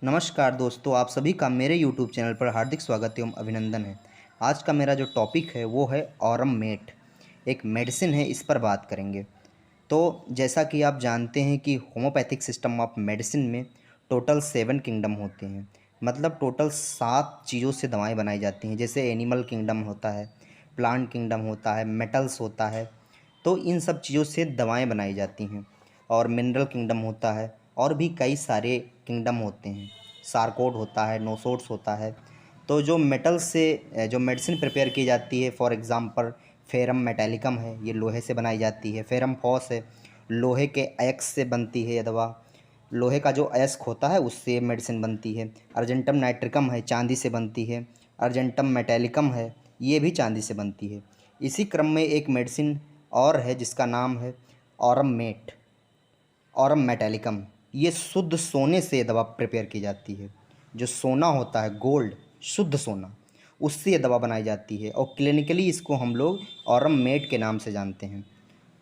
नमस्कार दोस्तों, आप सभी का मेरे YouTube चैनल पर हार्दिक स्वागत एवं अभिनंदन है। आज का मेरा जो टॉपिक है वो है ऑरम मेट, एक मेडिसिन है, इस पर बात करेंगे। तो जैसा कि आप जानते हैं कि होम्योपैथिक सिस्टम ऑफ मेडिसिन में टोटल 7 किंगडम होते हैं। मतलब टोटल 7 चीज़ों से दवाएं बनाई जाती हैं। जैसे एनिमल किंगडम होता है, प्लांट किंगडम होता है, मेटल्स होता है। तो इन सब चीज़ों से दवाएं बनाई जाती हैं। और मिनरल किंगडम होता है, और भी कई सारे किंगडम होते हैं। सारकोड होता है, नोसोड्स होता है। तो जो मेटल से जो मेडिसिन प्रिपेयर की जाती है, फॉर एग्ज़ाम्पल फेरम मेटालिकम है, ये लोहे से बनाई जाती है। फेरम फॉस है, लोहे के अयस्क से बनती है, अथवा लोहे का जो अयस्क होता है उससे मेडिसिन बनती है। अर्जेंटम नाइट्रिकम है, चांदी से बनती है। अर्जेंटम मेटालिकम है, ये भी चांदी से बनती है। इसी क्रम में एक मेडिसिन और है जिसका नाम है ऑरम मेट, ऑरम मेटालिकम। ये शुद्ध सोने से दवा प्रिपेयर की जाती है। जो सोना होता है, गोल्ड, शुद्ध सोना, उससे ये दवा बनाई जाती है। और क्लिनिकली इसको हम लोग ऑरम मेट के नाम से जानते हैं।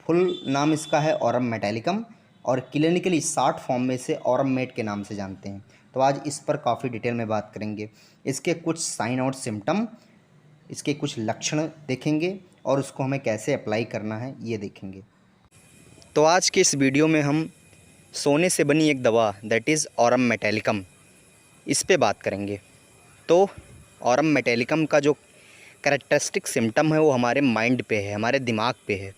फुल नाम इसका है ऑरम मेटालिकम, और क्लिनिकली शॉर्ट फॉर्म में से ऑरम मेट के नाम से जानते हैं। तो आज इस पर काफ़ी डिटेल में बात करेंगे। इसके कुछ साइन और सिम्टम, इसके कुछ लक्षण देखेंगे, और उसको हमें कैसे अप्लाई करना है ये देखेंगे। तो आज के इस वीडियो में हम सोने से बनी एक दवा, दैट इज़ ऑरम मेटालिकम, इस पे बात करेंगे। तो ऑरम मेटालिकम का जो कैरेक्टरिस्टिक सिम्टम है वो हमारे माइंड पे है, हमारे दिमाग पे है,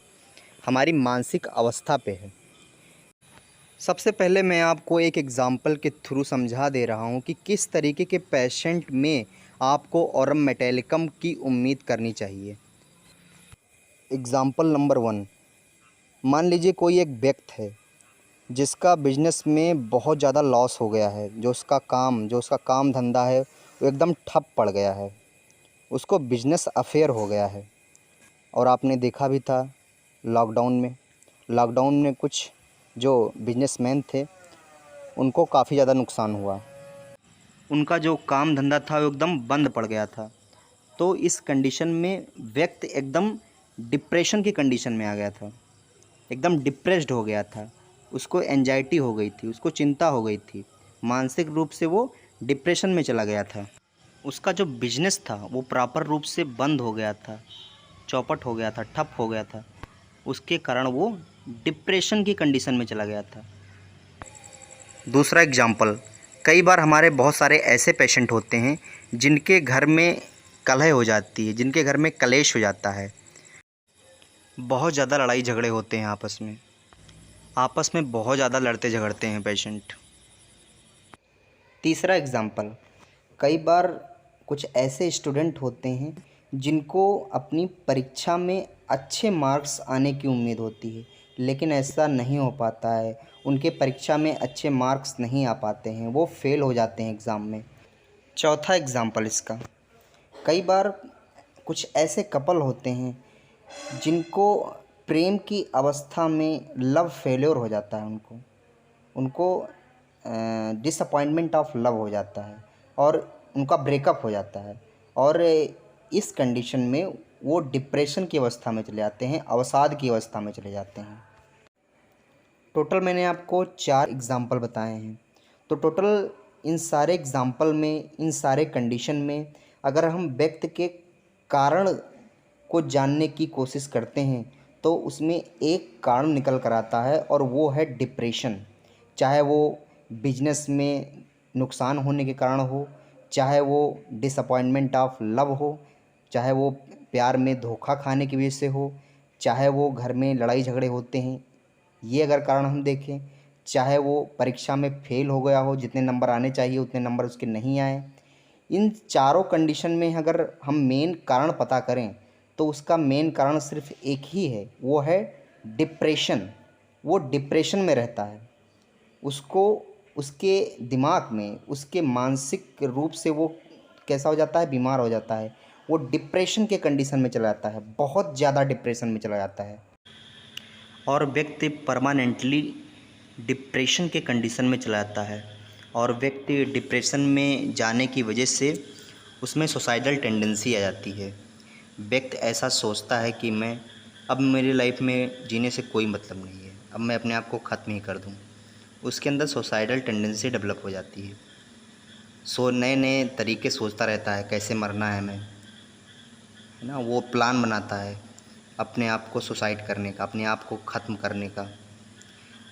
हमारी मानसिक अवस्था पे है। सबसे पहले मैं आपको एक एग्ज़ाम्पल के थ्रू समझा दे रहा हूँ कि किस तरीके के पेशेंट में आपको ऑरम मेटालिकम की उम्मीद करनी चाहिए। एग्ज़ाम्पल नंबर 1, मान लीजिए कोई एक व्यक्ति है जिसका बिजनेस में बहुत ज़्यादा लॉस हो गया है। जो उसका काम धंधा है वो एकदम ठप पड़ गया है। उसको बिजनेस अफेयर हो गया है। और आपने देखा भी था लॉकडाउन में कुछ जो बिजनेसमैन थे उनको काफ़ी ज़्यादा नुकसान हुआ। उनका जो काम धंधा था वो एकदम बंद पड़ गया था। तो इस कंडीशन में व्यक्ति एकदम डिप्रेशन की कंडीशन में आ गया था, एकदम डिप्रेस्ड हो गया था। उसको एंजाइटी हो गई थी, उसको चिंता हो गई थी, मानसिक रूप से वो डिप्रेशन में चला गया था। उसका जो बिजनेस था वो प्रॉपर रूप से बंद हो गया था, चौपट हो गया था, ठप हो गया था। उसके कारण वो डिप्रेशन की कंडीशन में चला गया था। दूसरा एग्जाम्पल, कई बार हमारे बहुत सारे ऐसे पेशेंट होते हैं जिनके घर में कलह हो जाती है, जिनके घर में कलेश हो जाता है। बहुत ज़्यादा लड़ाई झगड़े होते हैं आपस में बहुत ज़्यादा लड़ते झगड़ते हैं पेशेंट। तीसरा एग्ज़ाम्पल, कई बार कुछ ऐसे स्टूडेंट होते हैं जिनको अपनी परीक्षा में अच्छे मार्क्स आने की उम्मीद होती है, लेकिन ऐसा नहीं हो पाता है। उनके परीक्षा में अच्छे मार्क्स नहीं आ पाते हैं, वो फेल हो जाते हैं एग्ज़ाम में। चौथा एग्ज़ाम्पल इसका, कई बार कुछ ऐसे कपल होते हैं जिनको प्रेम की अवस्था में लव फेल्योर हो जाता है। उनको उनको डिसअपॉइंटमेंट ऑफ लव हो जाता है, और उनका ब्रेकअप हो जाता है। और इस कंडीशन में वो डिप्रेशन की अवस्था में चले जाते हैं, अवसाद की अवस्था में चले जाते हैं। टोटल मैंने आपको 4 एग्ज़ाम्पल बताए हैं। तो टोटल इन सारे एग्ज़ाम्पल में, इन सारे कंडीशन में अगर हम व्यक्ति के कारण को जानने की कोशिश करते हैं तो उसमें एक कारण निकल कर आता है, और वो है डिप्रेशन। चाहे वो बिजनेस में नुकसान होने के कारण हो, चाहे वो डिसअपॉइंटमेंट ऑफ लव हो, चाहे वो प्यार में धोखा खाने की वजह से हो, चाहे वो घर में लड़ाई झगड़े होते हैं, ये अगर कारण हम देखें, चाहे वो परीक्षा में फेल हो गया हो, जितने नंबर आने चाहिए उतने नंबर उसके नहीं आए। इन चारों कंडीशन में अगर हम मेन कारण पता करें तो उसका मेन कारण सिर्फ एक ही है, वो है डिप्रेशन। वो डिप्रेशन में रहता है, उसको उसके दिमाग में, उसके मानसिक रूप से वो कैसा हो जाता है, बीमार हो जाता है। वो डिप्रेशन के कंडीशन में चला जाता है, बहुत ज़्यादा डिप्रेशन में चला जाता है, और व्यक्ति परमानेंटली डिप्रेशन के कंडीशन में चला जाता है। और व्यक्ति डिप्रेशन में जाने की वजह से उसमें सुसाइडल टेंडेंसी आ जाती है। व्यक्ति ऐसा सोचता है कि मैं अब मेरी लाइफ में जीने से कोई मतलब नहीं है, अब मैं अपने आप को ख़त्म ही कर दूं। उसके अंदर सुसाइडल टेंडेंसी डेवलप हो जाती है। नए नए तरीके सोचता रहता है, कैसे मरना है हमें, है ना। वो प्लान बनाता है अपने आप को सुसाइड करने का, अपने आप को ख़त्म करने का,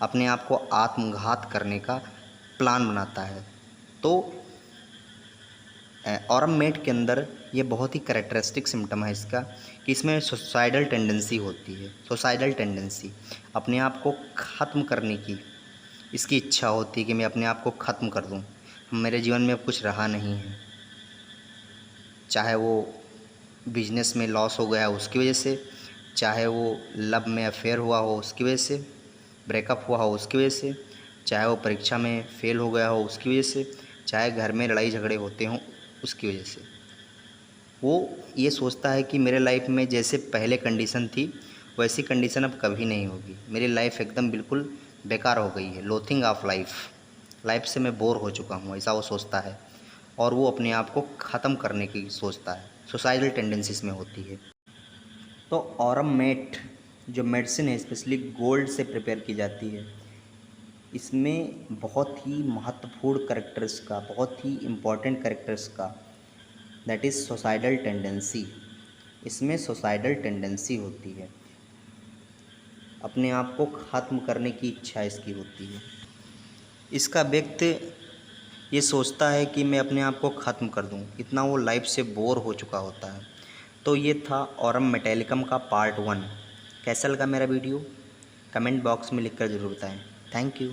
अपने आप को आत्मघात करने का प्लान बनाता है। तो ऑरम मेट के अंदर ये बहुत ही कैरेक्टरिस्टिक सिम्टम है इसका कि इसमें सुसाइडल टेंडेंसी होती है। सुसाइडल टेंडेंसी, अपने आप को ख़त्म करने की इसकी इच्छा होती है कि मैं अपने आप को ख़त्म कर दूं, मेरे जीवन में अब कुछ रहा नहीं है। चाहे वो बिजनेस में लॉस हो गया उसकी वजह से, चाहे वो लव में अफेयर हुआ हो उसकी वजह से, ब्रेकअप हुआ हो उसकी वजह से, चाहे वो परीक्षा में फ़ेल हो गया हो उसकी वजह से, चाहे घर में लड़ाई झगड़े होते हों उसकी वजह से। वो ये सोचता है कि मेरे लाइफ में जैसे पहले कंडीशन थी वैसी कंडीशन अब कभी नहीं होगी, मेरी लाइफ एकदम बिल्कुल बेकार हो गई है, लोथिंग ऑफ लाइफ से मैं बोर हो चुका हूँ, ऐसा वो सोचता है। और वो अपने आप को ख़त्म करने की सोचता है, सुसाइडल टेंडेंसीज में होती है। तो ऑरम मेट जो मेडिसिन है स्पेशली गोल्ड से प्रिपेयर की जाती है, इसमें बहुत ही महत्वपूर्ण कैरेक्टर्स का, बहुत ही इम्पॉर्टेंट कैरेक्टर्स का, दैट इज़ सुसाइडल टेंडेंसी। इसमें सुसाइडल टेंडेंसी होती है, अपने आप को ख़त्म करने की इच्छा इसकी होती है। इसका व्यक्ति ये सोचता है कि मैं अपने आप को ख़त्म कर दूं, इतना वो लाइफ से बोर हो चुका होता है। तो ये था ऑरम मेटालिकम का पार्ट 1। कैसा लगा मेरा वीडियो? कमेंट बॉक्स में लिखकर ज़रूर बताएं। Thank you.